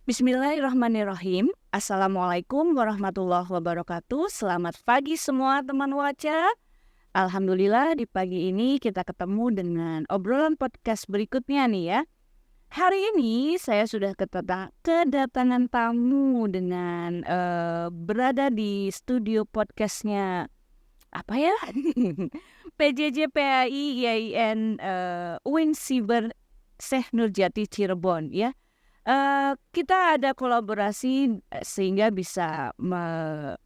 Bismillahirrahmanirrahim. Assalamualaikum warahmatullahi wabarakatuh. Selamat pagi semua teman Waca. Alhamdulillah di pagi ini kita ketemu dengan obrolan podcast berikutnya nih ya. Hari ini saya sudah kedatangan tamu dengan berada di studio podcastnya apa ya? PJJ PAI IAIN UIN Siber Syekh Nurjati Cirebon ya. Kita ada kolaborasi sehingga bisa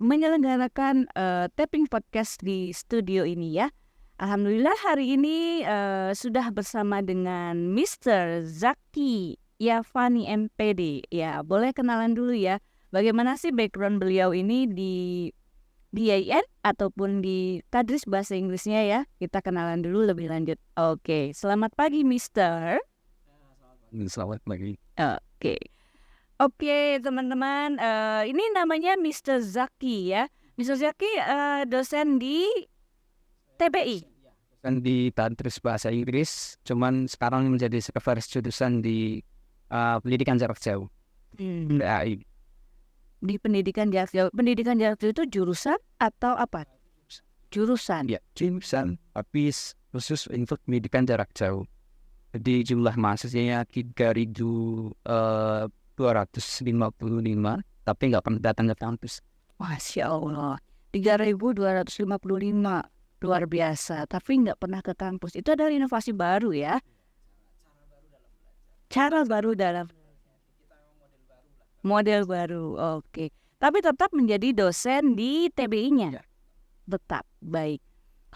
menyelenggarakan tapping podcast di studio ini ya. Alhamdulillah hari ini sudah bersama dengan Mr. Zaki Yafani MPD. Ya, boleh kenalan dulu ya. Bagaimana sih background beliau ini di IAIN ataupun di Tadris Bahasa Inggrisnya ya. Kita kenalan dulu lebih lanjut. Oke, selamat pagi Mr. Selamat pagi. Oke, teman-teman, ini namanya Mr. Zaki ya. Mr. Zaki dosen di TBI. Kan di Tadris Bahasa Inggris, cuman sekarang menjadi sekretaris jurusan di pendidikan jarak jauh. PAI. Di pendidikan jarak jauh. Pendidikan jarak jauh itu jurusan atau apa? Jurusan. Ya, jurusan, tapi khusus untuk pendidikan jarak jauh. Jadi jumlah mahasiswanya 3.255, tapi nggak pernah datang ke kampus. Masya Allah, 3.255. Luar biasa, tapi nggak pernah ke kampus. Itu adalah inovasi baru ya. Cara baru dalam model baru, oke. Tapi tetap menjadi dosen di TBI-nya. Tetap, baik.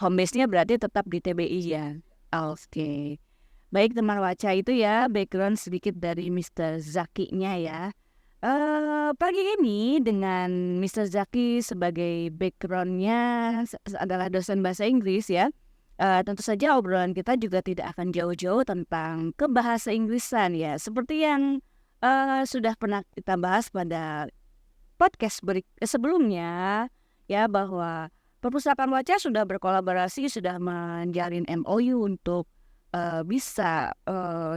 Home base-nya berarti tetap di TBI ya. Oke. Baik teman Waca, itu ya background sedikit dari Mr. Zaki-nya ya. Pagi ini dengan Mr. Zaki sebagai background-nya adalah dosen bahasa Inggris ya. Tentu saja obrolan kita juga tidak akan jauh-jauh tentang kebahasa Inggrisan ya. Seperti yang sudah pernah kita bahas pada podcast sebelumnya ya, bahwa Perpustakaan Waca sudah berkolaborasi, sudah menjalin MOU untuk bisa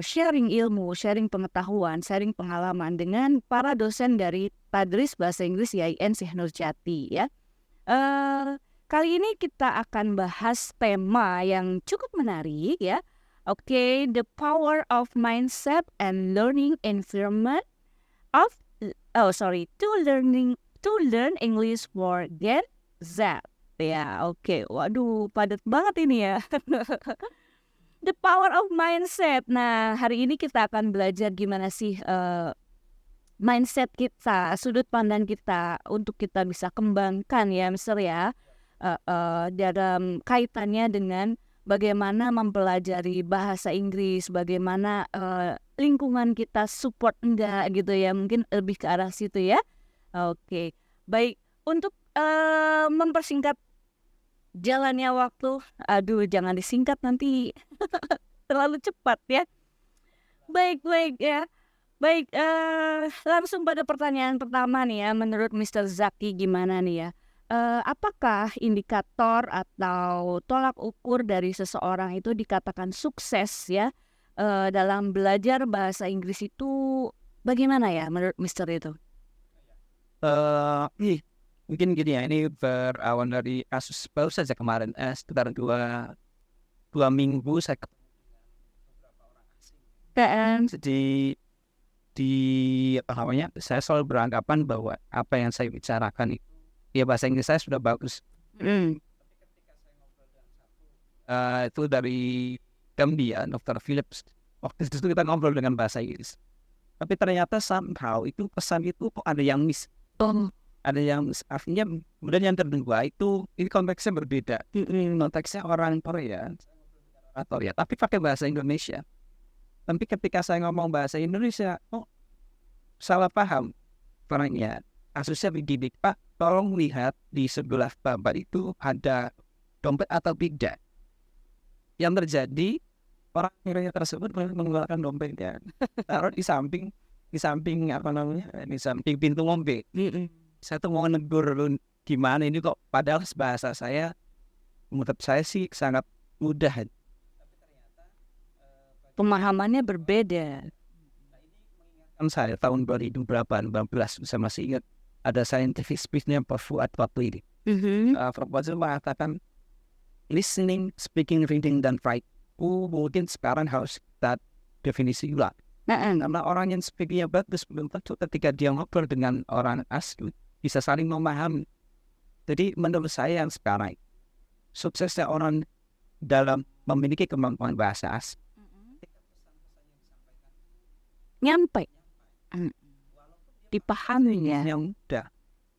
sharing ilmu, sharing pengetahuan, sharing pengalaman dengan para dosen dari Tadris Bahasa Inggris IAIN Syekh Nurjati ya. Kali ini kita akan bahas tema yang cukup menarik ya. Oke, the power of mindset and learning environment of to learn English for Gen Z. Ya, oke. Waduh, padat banget ini ya. The power of mindset. Nah, hari ini kita akan belajar gimana sih mindset kita, sudut pandang kita untuk kita bisa kembangkan ya, Mister ya, dalam kaitannya dengan bagaimana mempelajari bahasa Inggris, bagaimana lingkungan kita support enggak gitu ya, mungkin lebih ke arah situ ya. Oke, baik. Untuk mempersingkat jalannya waktu, aduh jangan disingkat nanti terlalu cepat ya. Baik ya. Baik, langsung pada pertanyaan pertama nih ya, menurut Mr. Zaki gimana nih ya? Apakah indikator atau tolak ukur dari seseorang itu dikatakan sukses ya dalam belajar bahasa Inggris itu bagaimana ya menurut Mr. itu? Mungkin gini ya, ini berawal dari kasus baru saja kemarin, sekitar dua minggu saya di apa namanya, saya selalu beranggapan bahwa apa yang saya bicarakan itu ya bahasa Inggris saya sudah bagus. Itu dari Gambia, Dr. Phillips. Waktu itu kita ngobrol dengan bahasa Inggris, tapi ternyata somehow itu pesan itu kok ada yang miss. Ada yang artinya, kemudian yang kedua itu ini konteksnya berbeda. Konteksnya orang Korea atau ya, tapi pakai bahasa Indonesia. Tapi ketika saya ngomong bahasa Indonesia, salah paham orangnya. Kasusnya begini, Pak, tolong lihat di sebelah Bapak itu ada dompet atau tidak. Yang terjadi, orang Korea tersebut mengeluarkan dompetnya, taruh di samping apa namanya, di samping pintu mobil. Saya tuh mau negur gimana ini kok, padahal bahasa saya menurut saya sih sangat mudah. Pemahamannya berbeda. kan saya tahun 2000 berapa 19 saya masih ingat ada scientific speech-nya Pak Fuad waktu ini. Prof. Fadzil mengatakan listening, speaking, reading, dan write. Mungkin sekarang harus kita definisi ulang. Karena orang yang speakingnya bagus belum tentu ketika dia ngobrol dengan orang asing bisa saling memahami. Jadi menurut saya yang sekarang suksesnya orang dalam memiliki kemampuan bahasa asing Nyampe. Dipahami ya. yang mudah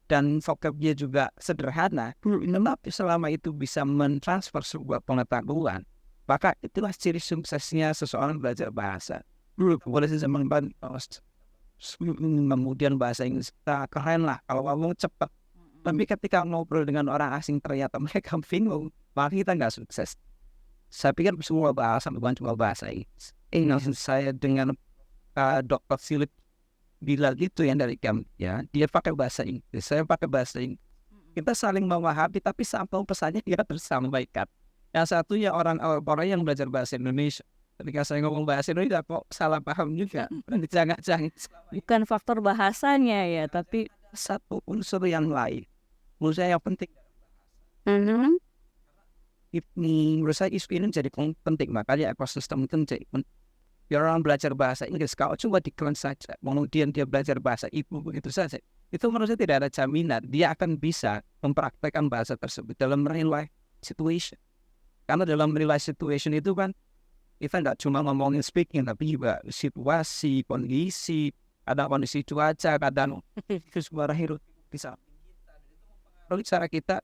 dan vocabnya juga sederhana, tetapi selama itu bisa mentransfer sebuah pengetahuan, maka itulah ciri suksesnya seseorang belajar bahasa. Boleh saya membantu kemudian bahasa Inggris kita keren lah kalau ngomong cepat, tapi ketika ngobrol dengan orang asing ternyata mereka bingung, maka kita nggak sukses. Saya pikir semua bahasa bukan cuma bahasa Inggris. Saya dengan Dr. Philip bilang gitu yang dari ya, dia pakai bahasa Inggris, saya pakai bahasa Inggris. Kita saling memahami, tapi sampai pesannya dia tersampaikan. Yang satu ya orang yang belajar bahasa Indonesia. Ketika saya ngomong bahasa Indonesia kok salah paham juga. Jangan-jangan. Bukan faktor bahasanya ya, tapi Satu unsur yang lain. Menurut saya yang penting. Menurut saya isu ini jadi penting. Makanya ekosistem itu jadi penting. Biar orang belajar bahasa Inggris, kalau cuma di kelas saja, kemudian dia belajar bahasa ibu begitu saja, itu menurut saya tidak ada jaminan dia akan bisa mempraktekkan bahasa tersebut dalam real life situation. Karena dalam real life situation itu kan kita nggak cuma ngomongin speaking, tapi juga situasi, kondisi, ada kondisi cuaca, kadang itu suara hiruk bisa mempengaruhi cara kita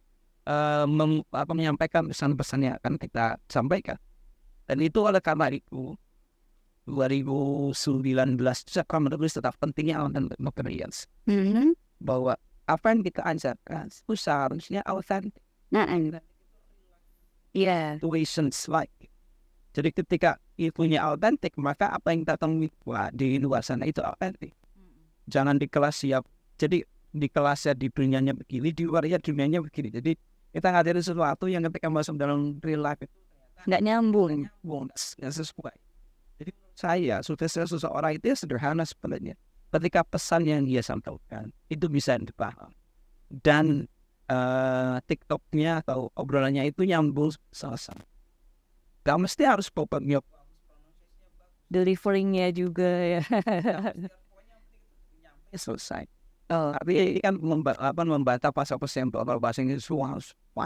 menyampaikan pesan-pesan yang akan kita sampaikan. Dan itu oleh karena itu 2019 saya akan menulis tentang pentingnya content experience. Bahwa apa yang kita ajarkan itu seharusnya authentic. Situations like. Jadi ketika itunya authentic, maka apa yang kita temui di luar sana itu authentic. Jangan di kelas siap. Jadi di kelasnya di dunianya begini, di luarnya dunianya begini. Jadi kita ngajarin sesuatu yang ketika masuk dalam real life itu nggak nyambung. Nggak sesuai. Jadi saya suksesnya seseorang itu sederhana sebenarnya. Ketika pesan yang dia sampaikan itu bisa dipaham dan TikToknya atau obrolannya itu nyambung selesai. Gak mesti harus pokoknya Deliveringnya juga ya. selesai. Tapi ini kan membantah pasal yang bahasa Inggris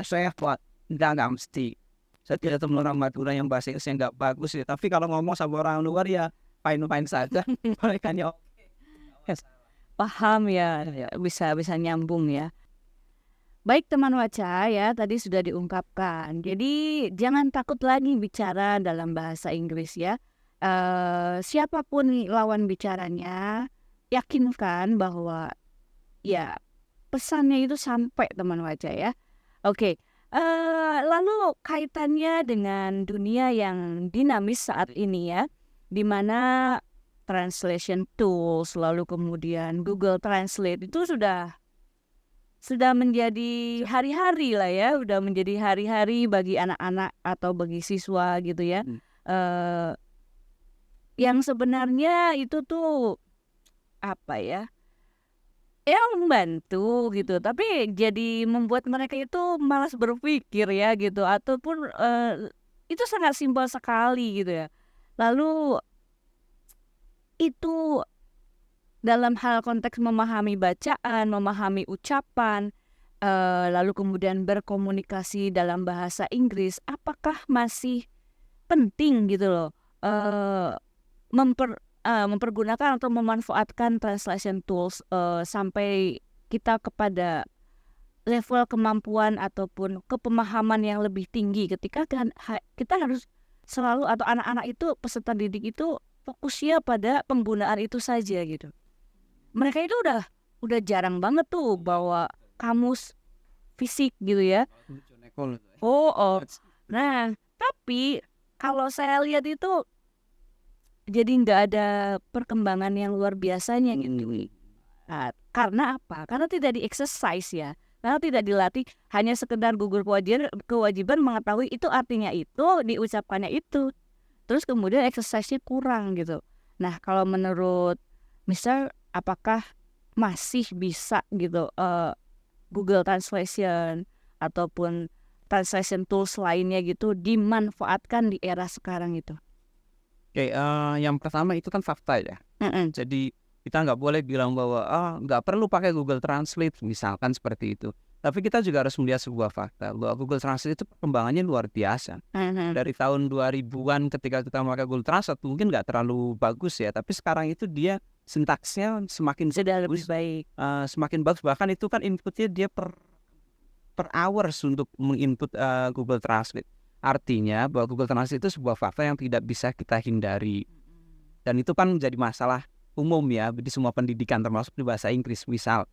saya kuat. Nggak mesti. Saya tidak teman orang Madura yang bahasa Inggrisnya nggak bagus ya. Tapi kalau ngomong sama orang luar ya fine saja. Mereka Paham ya, bisa nyambung ya. Baik teman Waca ya, tadi sudah diungkapkan. Jadi jangan takut lagi bicara dalam bahasa Inggris ya. Siapapun lawan bicaranya, yakinkan bahwa ya pesannya itu sampai teman Waca ya. Oke. Lalu kaitannya dengan dunia yang dinamis saat ini ya, di mana translation tools lalu kemudian Google Translate itu sudah menjadi hari-hari lah ya, udah menjadi hari-hari bagi anak-anak atau bagi siswa gitu ya. Yang sebenarnya itu tuh apa ya? Yang membantu gitu, tapi jadi membuat mereka itu malas berpikir ya gitu, ataupun itu sangat simpel sekali gitu ya. Lalu itu dalam hal konteks memahami bacaan, memahami ucapan, lalu kemudian berkomunikasi dalam bahasa Inggris, apakah masih penting gitu loh mempergunakan atau memanfaatkan translation tools sampai kita kepada level kemampuan ataupun kepemahaman yang lebih tinggi ketika kita harus selalu atau anak-anak itu peserta didik itu fokusnya pada penggunaan itu saja gitu. Mereka itu udah jarang banget tuh bawa kamus fisik gitu ya. Nah, tapi kalau saya lihat itu jadi nggak ada perkembangan yang luar biasanya gitu. Karena apa? Karena tidak di-exercise ya. Karena tidak dilatih, hanya sekedar gugur kewajiban mengetahui itu artinya itu, diucapkannya itu. Terus kemudian exercise-nya kurang gitu. Nah, kalau menurut Mister, apakah masih bisa gitu Google Translation ataupun translation tools lainnya gitu dimanfaatkan di era sekarang itu? Oke, yang pertama itu kan fakta ya. Jadi kita nggak boleh bilang bahwa nggak perlu pakai Google Translate misalkan seperti itu. Tapi kita juga harus melihat sebuah fakta bahwa Google Translate itu perkembangannya luar biasa. Dari tahun 2000-an ketika kita pakai Google Translate mungkin nggak terlalu bagus ya, tapi sekarang itu dia sintaksnya semakin Sudah lebih bagus, baik. semakin bagus. Bahkan itu kan inputnya dia per hours untuk menginput Google Translate. Artinya bahwa Google Translate itu sebuah fakta yang tidak bisa kita hindari. Dan itu kan menjadi masalah umum ya di semua pendidikan termasuk di bahasa Inggris. Misal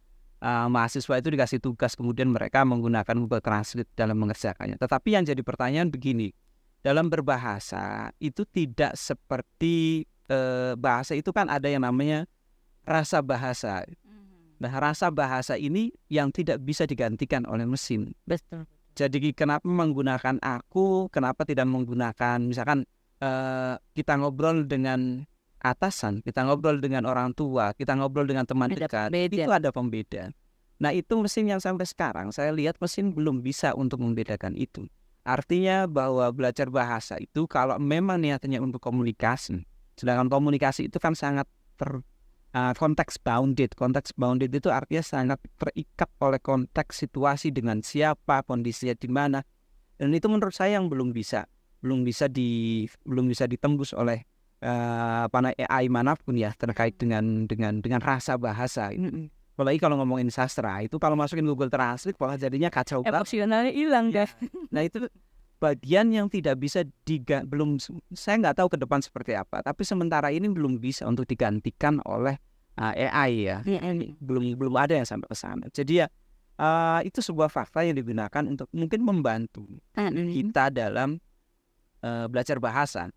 mahasiswa itu dikasih tugas kemudian mereka menggunakan Google Translate dalam mengerjakannya. Tetapi yang jadi pertanyaan begini, dalam berbahasa itu tidak seperti bahasa itu kan ada yang namanya rasa bahasa. Nah, rasa bahasa ini yang tidak bisa digantikan oleh mesin. Betul. Jadi kenapa menggunakan aku, kenapa tidak menggunakan misalkan kita ngobrol dengan atasan, kita ngobrol dengan orang tua, kita ngobrol dengan teman Ada dekat, pembeda. itu ada pembeda. Nah, itu mesin yang sampai sekarang saya lihat mesin belum bisa untuk membedakan itu. Artinya bahwa belajar bahasa itu kalau memang niatnya untuk komunikasi, sedangkan komunikasi itu kan sangat konteks bounded. Konteks bounded itu artinya sangat terikat oleh konteks situasi dengan siapa, kondisinya di mana. Dan itu menurut saya yang belum bisa ditembus oleh AI manapun ya terkait dengan rasa bahasa itu. Apalagi kalau ngomongin sastra itu kalau masukin Google Translate malah jadinya kacau banget. Emosionalnya hilang Ya. kan? Nah itu bagian yang tidak bisa saya nggak tahu ke depan seperti apa. Tapi sementara ini belum bisa untuk digantikan oleh AI ya. Belum ada yang sampai ke sana. Jadi ya itu sebuah fakta yang digunakan untuk mungkin membantu kita dalam belajar bahasa.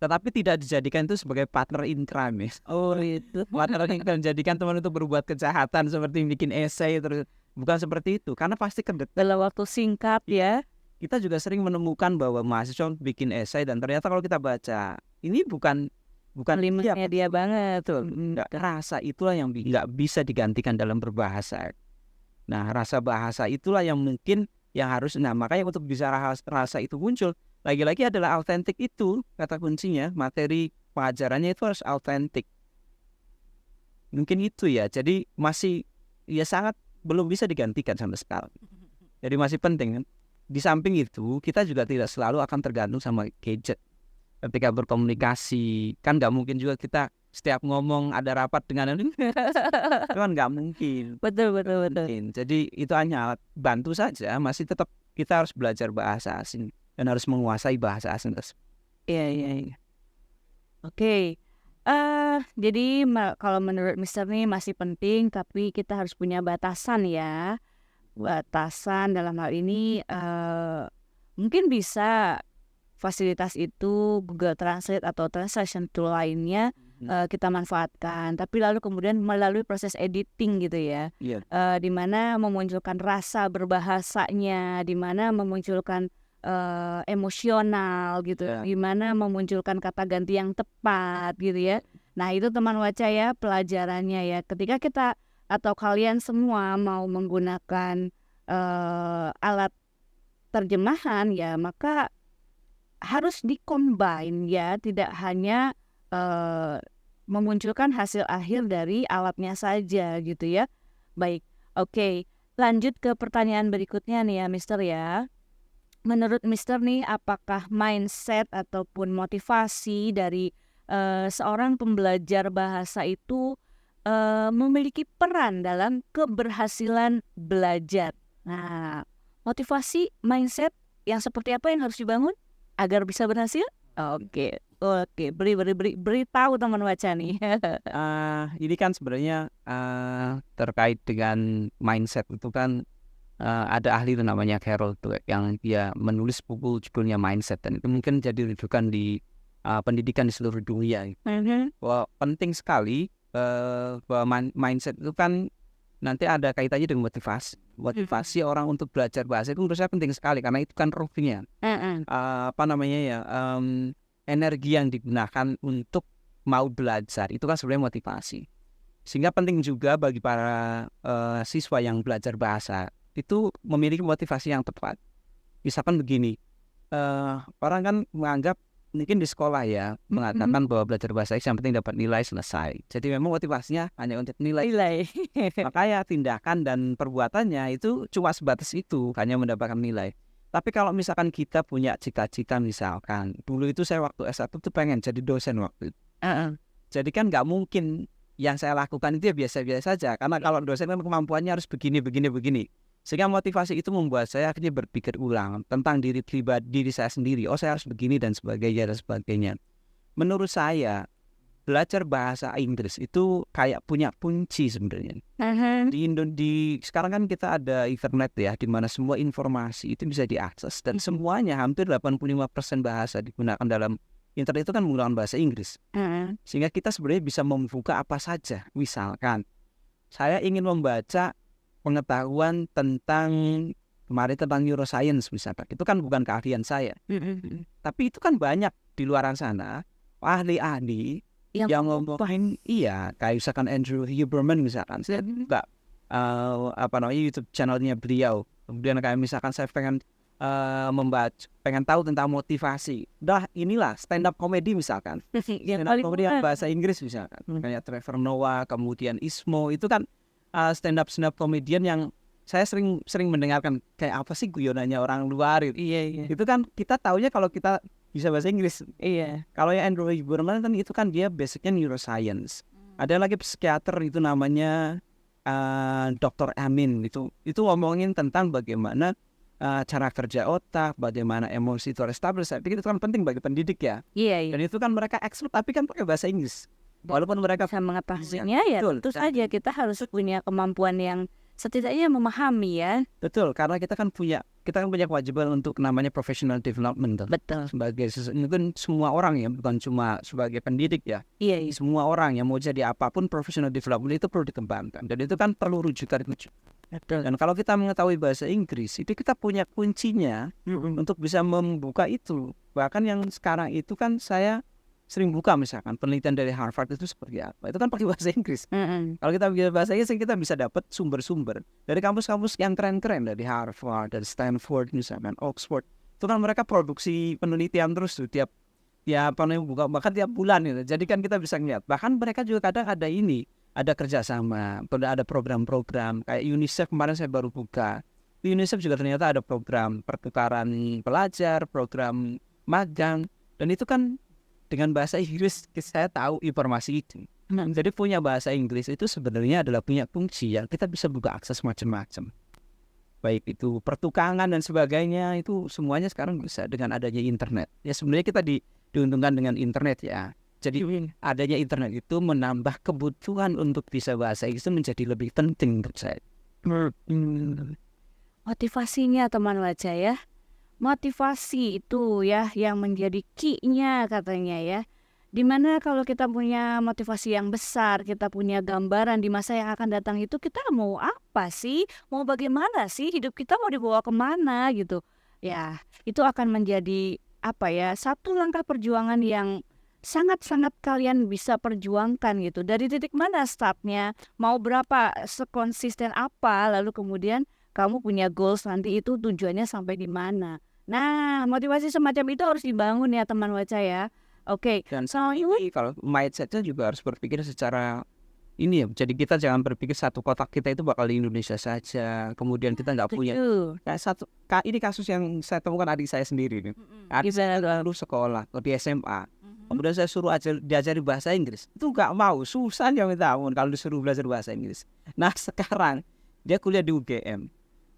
Tetapi tidak dijadikan itu sebagai partner in crime ya. Oh itu. Partner in crime menjadikan teman untuk berbuat kejahatan seperti bikin esai terus. Bukan seperti itu. Karena pasti Dalam waktu singkat ya. kita juga sering menemukan bahwa mahasiswa bikin esai dan ternyata kalau kita baca ini bukan Limitnya dia banget. rasa itulah yang nggak bisa digantikan dalam berbahasa. Nah, rasa bahasa itulah yang mungkin yang harus, nah makanya untuk bisa rasa itu muncul lagi-lagi adalah autentik, itu kata kuncinya. Materi pengajarannya itu harus autentik. Mungkin itu ya. Jadi masih ya sangat belum bisa digantikan sampai sekarang. Jadi masih penting kan. Di samping itu, kita juga tidak selalu akan tergantung sama gadget. Ketika berkomunikasi, kan nggak mungkin juga kita setiap ngomong ada rapat dengan itu kan nggak mungkin. Betul. Jadi itu hanya alat bantu saja, masih tetap kita harus belajar bahasa asing dan harus menguasai bahasa asing tersebut. Iya. Oke. Jadi kalau menurut Mister nih masih penting, tapi kita harus punya batasan ya. Batasan dalam hal ini mungkin bisa fasilitas itu Google Translate atau translation tool lainnya kita manfaatkan, tapi lalu kemudian melalui proses editing gitu ya, di mana memunculkan rasa berbahasanya, di mana memunculkan emosional gitu, di mana memunculkan kata ganti yang tepat gitu ya. Nah itu teman Waca ya pelajarannya ya, ketika kita atau kalian semua mau menggunakan alat terjemahan ya, maka harus di-combine ya, tidak hanya memunculkan hasil akhir dari alatnya saja gitu ya. Baik, oke. Lanjut ke pertanyaan berikutnya nih ya Mister ya. Menurut Mister nih, apakah mindset ataupun motivasi dari seorang pembelajar bahasa itu memiliki peran dalam keberhasilan belajar? Nah, motivasi, mindset yang seperti apa yang harus dibangun agar bisa berhasil? Oke, beritahu teman Waca nih. Ini kan sebenarnya terkait dengan mindset itu kan ada ahli itu namanya Carol tuh yang dia menulis buku judulnya Mindset, dan itu mungkin jadi rujukan di pendidikan di seluruh dunia. Bahwa penting sekali bahwa mindset itu kan nanti ada kaitannya dengan motivasi orang untuk belajar bahasa itu menurut saya penting sekali karena itu kan ruhnya. Energi yang digunakan untuk mau belajar itu kan sebenarnya motivasi. Sehingga penting juga bagi para siswa yang belajar bahasa itu memiliki motivasi yang tepat. Misalkan begini, orang kan menganggap mungkin di sekolah ya mengatakan bahwa belajar bahasa Inggris yang penting dapat nilai selesai. Jadi memang motivasinya hanya untuk nilai. Nilai. Makanya tindakan dan perbuatannya itu cuma sebatas itu, hanya mendapatkan nilai. Tapi kalau misalkan kita punya cita-cita, misalkan dulu itu saya waktu S1 tuh pengen jadi dosen waktu itu. Jadi kan nggak mungkin yang saya lakukan itu ya biasa-biasa saja. Karena kalau dosen kan kemampuannya harus begini. Sehingga motivasi itu membuat saya akhirnya berpikir ulang tentang diri pribadi, diri saya sendiri. Oh, saya harus begini dan sebagainya. Menurut saya, belajar bahasa Inggris itu kayak punya kunci sebenarnya. Sekarang kan kita ada internet ya, di mana semua informasi itu bisa diakses. Dan semuanya, hampir 85% bahasa digunakan dalam internet itu kan menggunakan bahasa Inggris. Sehingga kita sebenarnya bisa membuka apa saja. Misalkan, saya ingin membaca pengetahuan tentang kemarin tentang neuroscience misalkan, itu kan bukan keahlian saya, tapi itu kan banyak di luar sana ahli-ahli yang ngomongin, iya, kayak misalkan Andrew Huberman misalkan, saya juga YouTube channelnya beliau. Kemudian kayak misalkan saya pengen pengen tahu tentang motivasi, inilah stand up comedy misalkan, stand up comedy yang bahasa Inggris misalkan, kayak Trevor Noah, kemudian Ismo, itu kan stand up comedian yang saya sering mendengarkan, kayak apa sih guyonannya orang luar itu. Iya. Itu kan kita taunya kalau kita bisa bahasa Inggris. Iya. Kalau yang Andrew Huberman kan itu kan dia basicnya neuroscience. Ada lagi psikiater itu namanya Dr. Amin, itu ngomongin tentang bagaimana cara kerja otak, bagaimana emosi itu establish. Saya pikir itu kan penting bagi pendidik ya. Iya. Dan itu kan mereka expert tapi kan pakai bahasa Inggris. Walaupun mereka bisa mengetahuinya ya, tentu saja kita harus punya kemampuan yang setidaknya memahami ya. Betul, karena kita kan punya kewajiban untuk namanya professional development. Betul. Sebagai mungkin semua orang ya, bukan cuma sebagai pendidik ya. Iya. Semua orang yang mau jadi apapun, professional development itu perlu dikembangkan. Dan itu kan perlu rujukan. Betul. Dan kalau kita mengetahui bahasa Inggris, itu kita punya kuncinya untuk bisa membuka itu. Bahkan yang sekarang itu kan saya sering buka misalkan penelitian dari Harvard itu seperti apa, itu kan pakai bahasa Inggris. Kalau kita bicara bahasa Inggris, kita bisa dapat sumber-sumber dari kampus-kampus yang keren-keren, dari Harvard, dari Stanford misalkan, Oxford. Itu kan mereka produksi penelitian terus tuh tiap buka, bahkan tiap bulan gitu. Jadi kan kita bisa ngeliat. Bahkan mereka juga kadang ada kerjasama, ada program-program kayak UNICEF. Kemarin saya baru buka, di UNICEF juga ternyata ada program pertukaran pelajar, program magang, dan itu kan dengan bahasa Inggris saya tahu informasi itu. Jadi punya bahasa Inggris itu sebenarnya adalah punya fungsi yang kita bisa buka akses macam-macam. Baik itu pertukangan dan sebagainya, itu semuanya sekarang bisa dengan adanya internet. Ya sebenarnya kita diuntungkan dengan internet ya. Jadi adanya internet itu menambah kebutuhan untuk bisa bahasa Inggris itu menjadi lebih penting menurut saya. Motivasinya teman baca ya. Motivasi itu ya yang menjadi key-nya katanya ya. Dimana kalau kita punya motivasi yang besar, kita punya gambaran di masa yang akan datang itu kita mau apa sih? Mau bagaimana sih? Hidup kita mau dibawa kemana gitu. Ya itu akan menjadi satu langkah perjuangan yang sangat-sangat kalian bisa perjuangkan gitu. Dari titik mana startnya, mau berapa, sekonsisten apa, lalu kemudian kamu punya goals nanti itu tujuannya sampai di mana. Nah, motivasi semacam itu harus dibangun ya teman baca ya. Oke. Dan kalau mindsetnya juga harus berpikir secara ini ya. Jadi kita jangan berpikir satu kotak kita itu bakal di Indonesia saja. Kemudian kita nggak punya. Ini kasus yang saya temukan adik saya sendiri nih. Adik saya lalu sekolah di SMA. Kemudian saya suruh diajari bahasa Inggris. Itu nggak mau, susah dia minta ampun kalau disuruh belajar bahasa Inggris. Nah sekarang dia kuliah di UGM.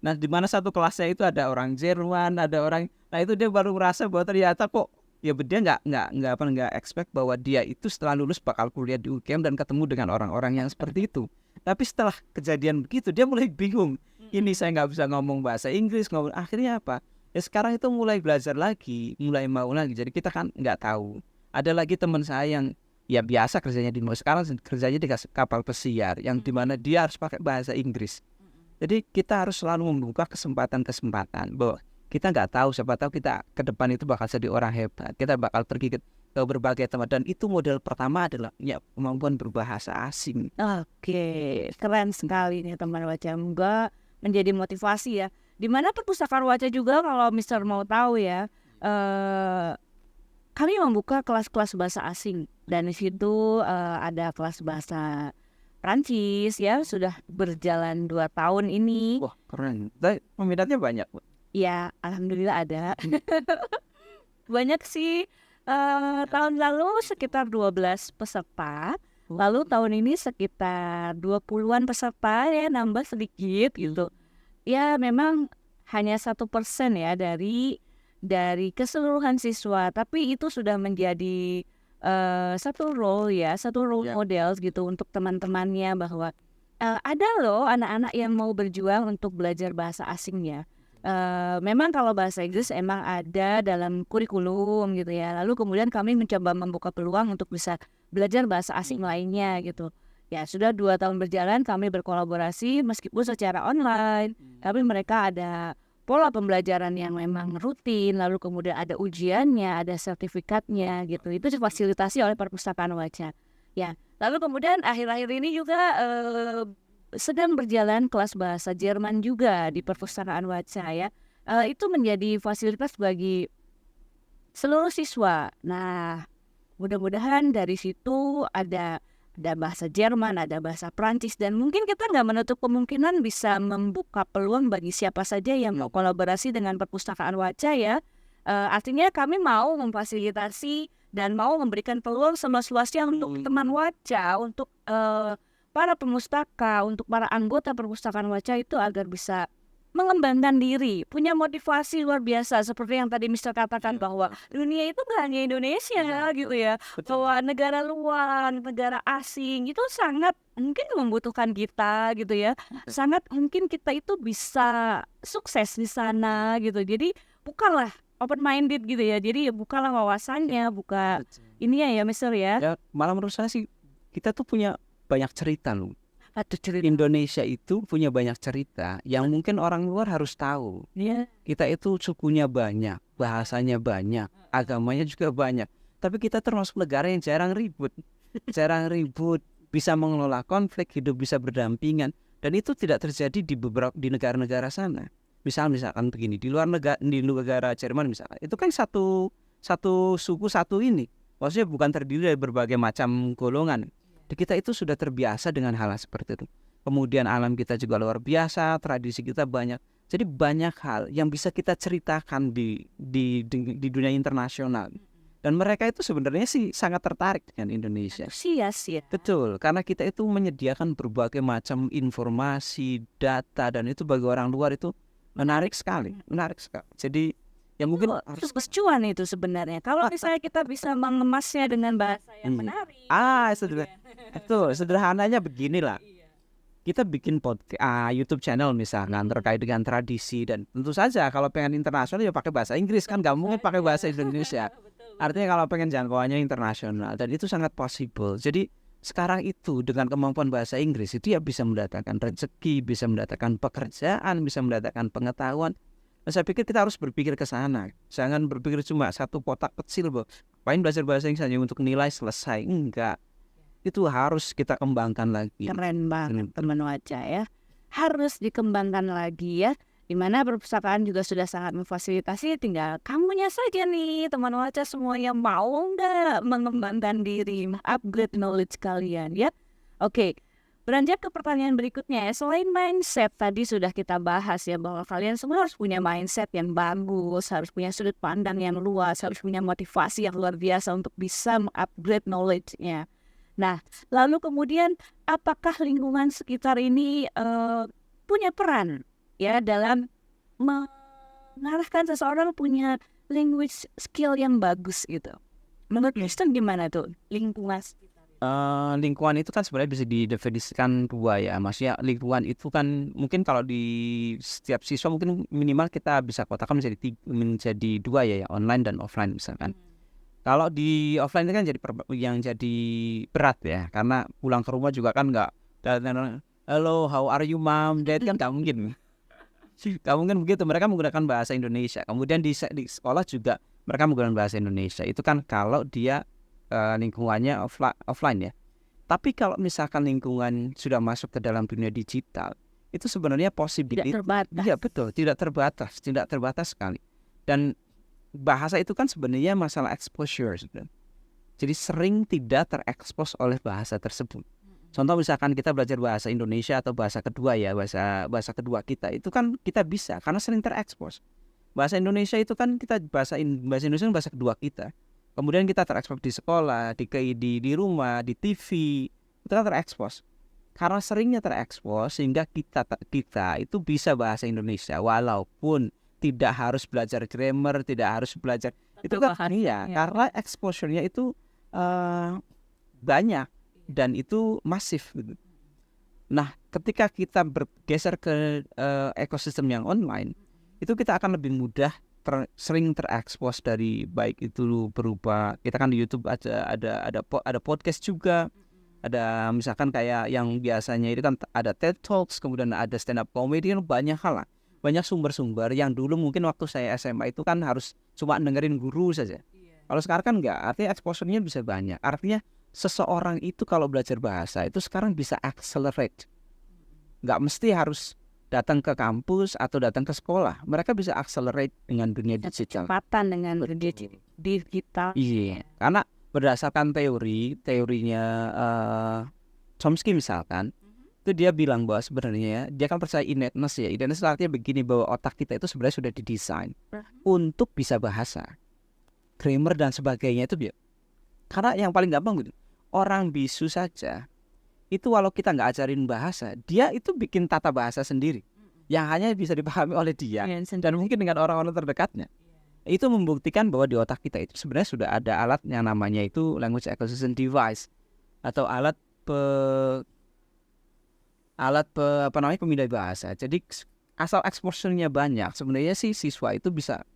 Nah, di mana satu kelasnya itu ada orang Jerman, ada orang, nah itu dia baru merasa bahwa ternyata kok ya dia nggak expect bahwa dia itu setelah lulus bakal kuliah di UGM dan ketemu dengan orang-orang yang seperti itu. Tapi setelah kejadian begitu dia mulai bingung. Ini saya nggak bisa ngomong bahasa Inggris, akhirnya apa? Ya sekarang itu mulai belajar lagi, mulai mau lagi. Jadi kita kan nggak tahu. Ada lagi teman saya yang ya biasa kerjanya di sekarang kerjanya di kapal pesiar, yang dimana dia harus pakai bahasa Inggris. Jadi kita harus selalu membuka kesempatan bahwa kita nggak tahu, siapa tahu kita ke depan itu bakal jadi orang hebat. Kita bakal pergi ke berbagai tempat, dan itu modal pertama adalah punya kemampuan berbahasa asing. Oke, keren sekali nih teman Waca. Semoga menjadi motivasi ya. Di mana perpustakaan Waca juga kalau Mister mau tahu ya, kami membuka kelas-kelas bahasa asing dan di situ ada kelas bahasa Prancis ya, sudah berjalan 2 tahun ini. Wah, keren. Tapi peminatnya banyak, Bu. Ya, alhamdulillah ada. Banyak sih. Tahun lalu sekitar 12 peserta. Lalu tahun ini sekitar 20-an peserta ya, nambah sedikit gitu. Ya memang hanya 1% ya dari keseluruhan siswa, tapi itu sudah menjadi satu role Ya. model gitu untuk teman-temannya bahwa ada loh anak-anak yang mau berjuang untuk belajar bahasa asingnya. Memang kalau bahasa Inggris emang ada dalam kurikulum gitu ya. Lalu kemudian kami mencoba membuka peluang untuk bisa belajar bahasa asing lainnya gitu. Ya sudah 2 tahun berjalan kami berkolaborasi meskipun secara online. Tapi mereka ada pola pembelajaran yang memang rutin. Lalu kemudian ada ujiannya, ada sertifikatnya gitu. Itu difasilitasi oleh Perpustakaan Waca. Ya, lalu kemudian akhir-akhir ini juga sedang berjalan kelas bahasa Jerman juga di Perpustakaan Waca ya. Itu menjadi fasilitas bagi seluruh siswa. Nah, mudah-mudahan dari situ ada bahasa Jerman, ada bahasa Prancis, dan mungkin kita nggak menutup kemungkinan bisa membuka peluang bagi siapa saja yang mau kolaborasi dengan Perpustakaan Waca ya. Artinya kami mau memfasilitasi dan mau memberikan peluang seluas-luasnya untuk teman Waca, untuk para pemustaka, untuk para anggota Perpustakaan Waca itu agar bisa mengembangkan diri, punya motivasi luar biasa seperti yang tadi Mister katakan bahwa dunia itu gak hanya Indonesia gitu ya, bahwa negara luar, negara asing itu sangat mungkin membutuhkan kita gitu ya, sangat mungkin kita itu bisa sukses di sana gitu. Jadi bukanlah open minded gitu ya, jadi bukalah wawasannya, buka ini ya Mister ya. Ya, malah menurut saya sih kita tuh punya banyak cerita loh. Aduh cerita. Indonesia itu punya banyak cerita yang mungkin orang luar harus tahu. Ya. Kita itu sukunya banyak, bahasanya banyak, agamanya juga banyak. Tapi kita termasuk negara yang jarang ribut. Jarang ribut, bisa mengelola konflik, hidup bisa berdampingan. Dan itu tidak terjadi di negara-negara sana. Misalkan begini, di negara Jerman misalkan, itu kan satu suku satu ini. Maksudnya bukan terdiri dari berbagai macam golongan. Di kita itu sudah terbiasa dengan hal seperti itu. Kemudian alam kita juga luar biasa, tradisi kita banyak. Jadi banyak hal yang bisa kita ceritakan di dunia internasional. Dan mereka itu sebenarnya sih sangat tertarik dengan Indonesia. Antusias ya. Betul, karena kita itu menyediakan berbagai macam informasi, data, dan itu bagi orang luar itu menarik sekali. Jadi yang mungkin harus bercuan itu sebenarnya. Kalau misalnya kita bisa mengemasnya dengan bahasa yang menarik. Sederhananya beginilah. Kita bikin YouTube channel misalkan terkait dengan tradisi, dan tentu saja kalau pengen internasional ya pakai bahasa Inggris, kan nggak mungkin pakai bahasa Indonesia. Artinya kalau pengen jangkauannya internasional, dan itu sangat possible. Jadi sekarang itu dengan kemampuan bahasa Inggris itu ya bisa mendatangkan rezeki, bisa mendatangkan pekerjaan, bisa mendatangkan pengetahuan. Nah, saya pikir kita harus berpikir ke sana. Jangan berpikir cuma satu kotak kecil, bahwa main belajar bahasa Inggris hanya untuk nilai selesai. Enggak. Itu harus kita kembangkan lagi. Keren banget teman Waca ya. Harus dikembangkan lagi ya. Dimana perpustakaan juga sudah sangat memfasilitasi, tinggal kamunya saja nih teman Waca semua yang mau nggak mengembangkan diri, upgrade knowledge kalian ya. Oke. Beranjak ke pertanyaan berikutnya ya. Selain mindset tadi sudah kita bahas ya, bahwa kalian semua harus punya mindset yang bagus, harus punya sudut pandang yang luas, harus punya motivasi yang luar biasa untuk bisa mengupgrade knowledge-nya. Nah, lalu kemudian apakah lingkungan sekitar ini punya peran ya dalam mengarahkan seseorang punya language skill yang bagus gitu? Menurut Kristen gimana tuh lingkungan? Lingkungan itu kan sebenarnya bisa didefinisikan dua ya. Maksudnya lingkungan itu kan mungkin kalau di setiap siswa mungkin minimal kita bisa kotakan menjadi dua ya, online dan offline misalkan. Kalau di offline itu kan yang jadi berat ya, karena pulang ke rumah juga kan nggak, hello how are you mom, dad, kan nggak mungkin. Nggak mungkin begitu, mereka menggunakan bahasa Indonesia. Kemudian di sekolah juga mereka menggunakan bahasa Indonesia. Itu kan kalau dia lingkungannya offline ya. Tapi kalau misalkan lingkungan sudah masuk ke dalam dunia digital, itu sebenarnya possibility. Tidak terbatas. Iya betul, tidak terbatas sekali. Dan bahasa itu kan sebenarnya masalah exposure sebenarnya. Jadi sering tidak terekspos oleh bahasa tersebut. Contoh misalkan kita belajar bahasa Indonesia atau bahasa kedua ya, bahasa kedua kita, itu kan kita bisa karena sering terekspos. Bahasa Indonesia itu kan kita bahasa Indonesia kan bahasa kedua kita. Kemudian kita terekspos di sekolah, di rumah, di TV, itu kan terekspos. Karena seringnya terekspos sehingga kita itu bisa bahasa Indonesia walaupun tidak harus belajar grammar, tidak harus belajar itu kan iya, karena exposure-nya itu banyak dan itu masif gitu. Nah, ketika kita bergeser ke ekosistem yang online, itu kita akan lebih mudah sering terekspos dari baik itu berupa kita kan di YouTube ada podcast juga. Ada misalkan kayak yang biasanya itu kan ada TED Talks, kemudian ada stand up comedy, banyak hal lah. Banyak sumber-sumber yang dulu mungkin waktu saya SMA itu kan harus cuma dengerin guru saja. Kalau sekarang kan enggak, artinya exposure-nya bisa banyak. Artinya seseorang itu kalau belajar bahasa itu sekarang bisa accelerate. Enggak mesti harus datang ke kampus atau datang ke sekolah. Mereka bisa accelerate dengan dunia digital. Kecepatan dengan dunia digital. Iya, karena berdasarkan teorinya Chomsky misalkan, itu dia bilang bahwa sebenarnya dia kan percaya innate-ness ya. Innate-ness artinya begini, bahwa otak kita itu sebenarnya sudah didesain untuk bisa bahasa, grammar dan sebagainya itu biar. Karena yang paling gampang gitu, orang bisu saja itu walau kita nggak ajarin bahasa, dia itu bikin tata bahasa sendiri yang hanya bisa dipahami oleh dia dan mungkin dengan orang-orang terdekatnya. Itu membuktikan bahwa di otak kita itu sebenarnya sudah ada alat yang namanya itu language acquisition device atau alat pemindai bahasa. Jadi asal exposure-nya banyak, sebenarnya sih siswa itu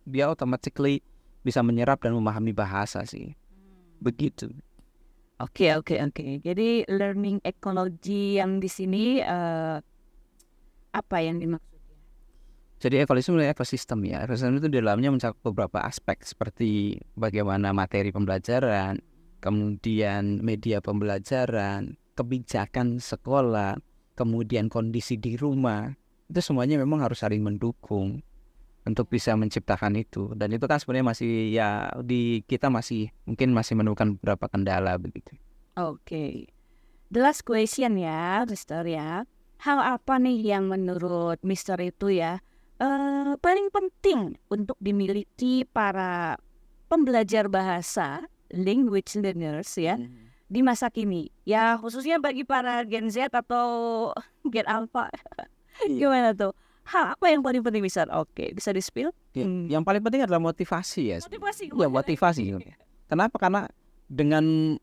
dia automatically bisa menyerap dan memahami bahasa sih. Begitu. Oke. Jadi learning ecology yang di sini apa yang dimaksudnya? Jadi ekosistem ya. Ekosistem itu di dalamnya mencakup beberapa aspek seperti bagaimana materi pembelajaran, kemudian media pembelajaran, kebijakan sekolah, kemudian kondisi di rumah. Itu semuanya memang harus saling mendukung untuk bisa menciptakan itu. Dan itu kan sebenarnya masih ya kita mungkin masih menemukan beberapa kendala begitu. Oke. The last question ya, Mister ya. Hal apa nih yang menurut Mister itu ya paling penting untuk dimiliki para pembelajar bahasa, language learners ya, di masa kini? Ya khususnya bagi para Gen Z atau Gen Alpha. Gimana tuh? Hal apa yang paling penting Mister? Oke, bisa di-spill? Yang paling penting adalah motivasi ya. Motivasi. Ya motivasi. Kenapa? Karena dengan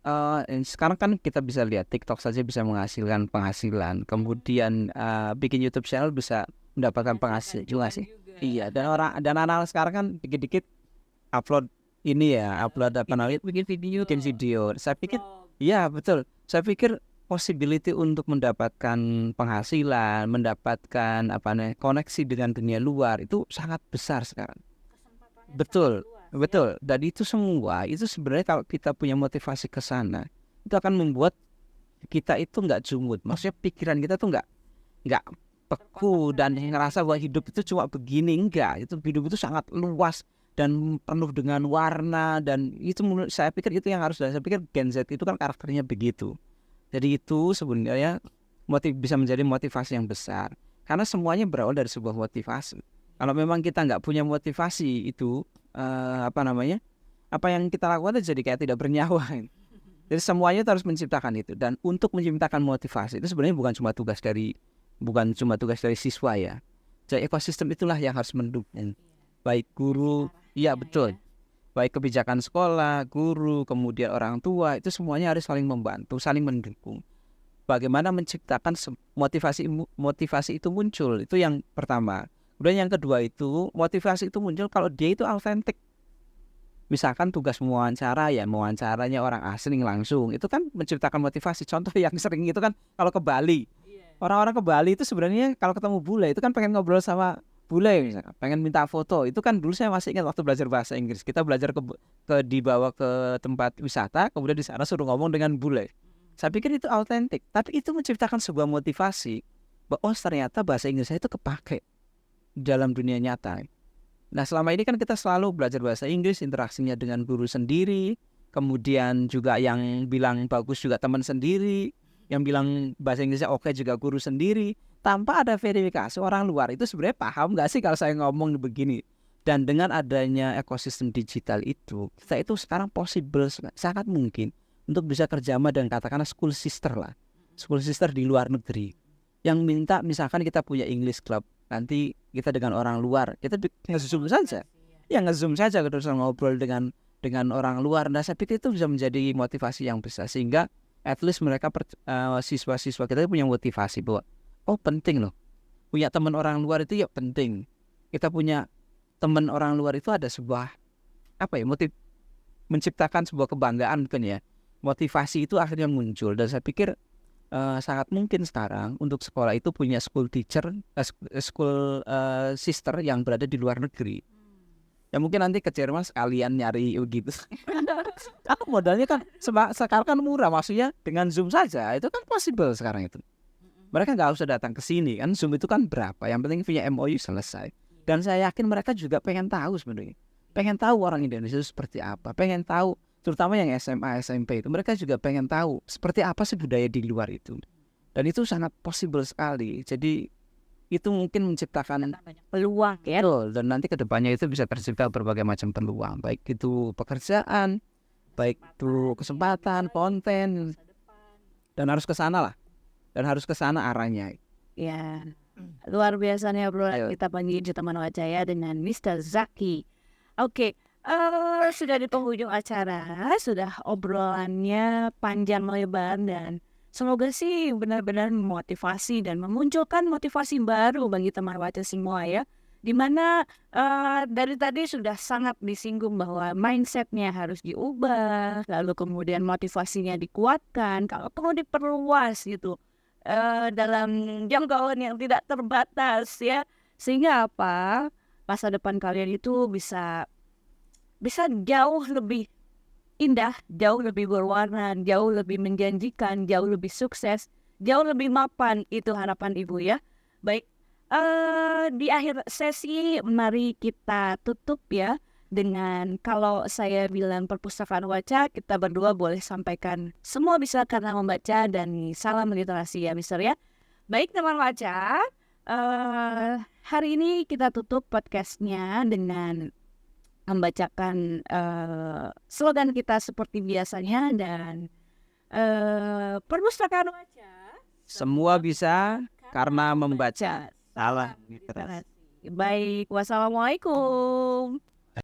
sekarang kan kita bisa lihat TikTok saja bisa menghasilkan penghasilan, kemudian bikin YouTube channel bisa mendapatkan penghasilan juga sih. Iya, dan anak-anak sekarang kan dikit-dikit upload bikin video. Saya pikir iya betul. Saya pikir possibility untuk mendapatkan penghasilan, mendapatkan koneksi dengan dunia luar itu sangat besar sekarang. Betul. Dan itu semua itu sebenarnya kalau kita punya motivasi ke sana, itu akan membuat kita itu nggak jumut. Maksudnya pikiran kita tuh nggak beku dan ngerasa bahwa hidup itu cuma begini. Enggak, itu hidup itu sangat luas dan penuh dengan warna, dan itu menurut saya pikir itu yang harus. Saya pikir Gen Z itu kan karakternya begitu. Jadi itu sebenarnya bisa menjadi motivasi yang besar karena semuanya berawal dari sebuah motivasi. Kalau memang kita nggak punya motivasi itu apa yang kita lakukan itu jadi kayak tidak bernyawa. Jadi semuanya itu harus menciptakan itu, dan untuk menciptakan motivasi itu sebenarnya bukan cuma tugas dari siswa ya. Jadi ekosistem itulah yang harus mendukung, baik guru, iya betul, baik kebijakan sekolah, guru, kemudian orang tua, itu semuanya harus saling membantu, saling mendukung. Bagaimana menciptakan motivasi itu muncul, itu yang pertama. Kemudian yang kedua itu motivasi itu muncul kalau dia itu autentik. Misalkan tugas mewawancaranya orang asing langsung, itu kan menciptakan motivasi. Contoh yang sering itu kan kalau ke Bali. Orang-orang ke Bali itu sebenarnya kalau ketemu bule itu kan pengen ngobrol sama bule misalkan pengen minta foto, itu kan dulu saya masih ingat waktu belajar bahasa Inggris, kita belajar dibawa ke tempat wisata, kemudian di sana suruh ngomong dengan bule. Saya pikir itu autentik, tapi itu menciptakan sebuah motivasi bahwa ternyata bahasa Inggris saya itu kepake dalam dunia nyata. Nah, selama ini kan kita selalu belajar bahasa Inggris, interaksinya dengan guru sendiri, kemudian juga yang bilang bagus juga teman sendiri, yang bilang bahasa Inggrisnya oke juga guru sendiri, tanpa ada verifikasi orang luar. Itu sebenarnya paham nggak sih kalau saya ngomong begini? Dan dengan adanya ekosistem digital itu, kita itu sekarang possible, sangat mungkin untuk bisa kerjasama dengan katakanlah school sister lah, school sister di luar negeri, yang minta misalkan kita punya English club, nanti kita dengan orang luar, kita nge-zoom saja, ya nge-zoom saja terus ngobrol dengan orang luar. Nah, saya pikir itu bisa menjadi motivasi yang besar, sehingga at least mereka siswa-siswa kita punya motivasi bahwa oh penting loh punya teman orang luar itu, ya penting kita punya teman orang luar itu ada sebuah apa ya, menciptakan sebuah kebanggaan mungkin ya, motivasi itu akhirnya muncul. Dan saya pikir sangat mungkin sekarang untuk sekolah itu punya school teacher, school sister yang berada di luar negeri. Ya mungkin nanti ke Jerman sekalian nyari gitu. Aku modalnya kan sekarang kan murah, maksudnya dengan Zoom saja itu kan possible sekarang itu. Mereka nggak usah datang ke sini kan, Zoom itu kan berapa, yang penting punya MOU selesai. Dan saya yakin mereka juga pengen tahu sebenarnya, pengen tahu orang Indonesia itu seperti apa, pengen tahu terutama yang SMA SMP itu, mereka juga pengen tahu seperti apa sih budaya di luar itu. Dan itu sangat possible sekali. Jadi itu mungkin menciptakan peluang ya. betul, dan nanti kedepannya itu bisa tercipta berbagai macam peluang, baik itu pekerjaan, baik itu kesempatan, konten, dan harus ke sana lah. Dan harus ke sana arahnya. Ya, luar biasanya bro. Ayo. Kita panggil teman Wacaya dengan Mr. Zaki. Oke, sudah di penghujung acara, sudah obrolannya panjang lebar dan semoga sih benar-benar memotivasi dan memunculkan motivasi baru bagi teman Waca semua ya. Dimana dari tadi sudah sangat disinggung bahwa mindsetnya harus diubah, lalu kemudian motivasinya dikuatkan, kalau perlu diperluas gitu. Dalam jangkauan yang tidak terbatas ya, sehingga apa, masa depan kalian itu bisa jauh lebih indah, jauh lebih berwarna, jauh lebih menjanjikan, jauh lebih sukses, jauh lebih mapan. Itu harapan ibu ya. Baik, di akhir sesi mari kita tutup ya dengan, kalau saya bilang perpustakaan Waca, kita berdua boleh sampaikan semua bisa karena membaca dan salam literasi ya Mister ya. Baik teman Waca, hari ini kita tutup podcastnya dengan membacakan slogan kita seperti biasanya, dan perpustakaan Waca Semua bisa karena membaca. Salam literasi. Baik, wassalamualaikum.